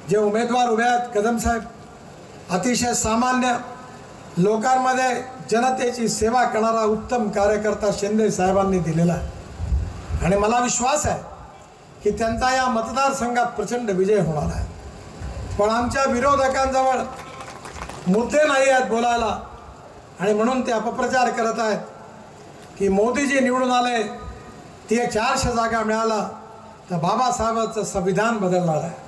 जे उमेदवार उभे आहेत कदम साहेब अतिशय सामान्य लोकांमध्ये जनतेची सेवा करणारा उत्तम कार्यकर्ता शिंदे साहेबांनी दिलेला आहे आणि मला विश्वास आहे की त्यांचा या मतदारसंघात प्रचंड विजय होणार आहे। पण आमच्या विरोधकांजवळ मुद्दे नाही आहेत बोलायला आणि म्हणून ते अपप्रचार करत आहेत की मोदीजी निवडून आले ते 400 जागा मिळाला तर बाबासाहेबांचं संविधान बदलणार आहे।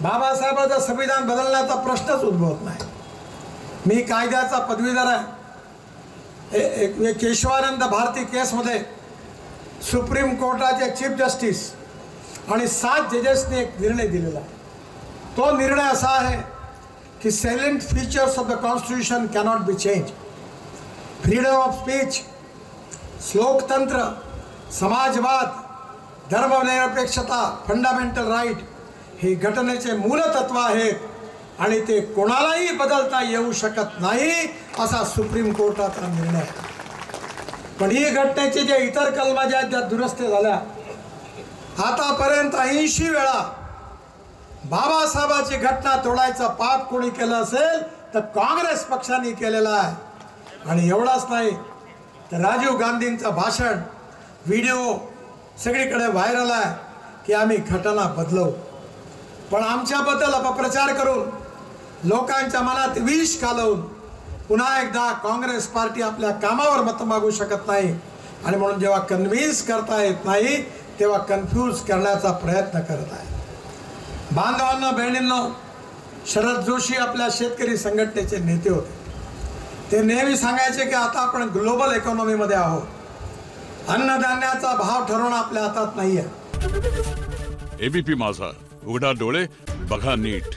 बाबासाहेबांचं संविधान बदलण्याचा प्रश्नच उद्भवत नाही। मी कायद्याचा पदवीधर आहे। केशवानंद भारती केसमध्ये सुप्रीम कोर्टाचे चीफ जस्टिस आणि 7 जजेसने एक निर्णय दिलेला आहे। तो निर्णय असा आहे की salient features of the constitution cannot be change. Freedom of speech, लोकतंत्र, समाजवाद, धर्मनिरपेक्षता, फंडामेंटल राईट हे घटनेचे मूलतत्व आहेत आणि ते कोणालाही बदलता येऊ शकत नाही असा सुप्रीम कोर्टाचा निर्णय आहे। पण ही घटनेचे जे इतर कलमा ज्या दुरुस्ती झाल्या आतापर्यंत 80 वेळा बाबासाहेबांची घटना तोडायचं पाप कोणी केलं असेल तर काँग्रेस पक्षाने केलेलं आहे। आणि एवढाच नाही तर राजीव गांधींचं भाषण व्हिडिओ सगळीकडे व्हायरल आहे की आम्ही घटना बदलवू। पण आमच्याबद्दल अपप्रचार करून लोकांच्या मनात विष घालवून पुन्हा एकदा काँग्रेस पार्टी आपल्या कामावर मत मागू शकत नाही आणि म्हणून जेव्हा कन्व्हिन्स करता येत नाही तेव्हा कन्फ्यूज करण्याचा प्रयत्न करत आहे। बांधवांनो, बहिणींनो, शरद जोशी आपल्या शेतकरी संघटनेचे नेते होते। ते नेहमी सांगायचे की आता आपण ग्लोबल इकॉनॉमीमध्ये आहोत। अन्नधान्याचा भाव ठरवणं आपल्या हातात नाही आहे। एबीपी माझा, उघडा डोळे बघा नीट।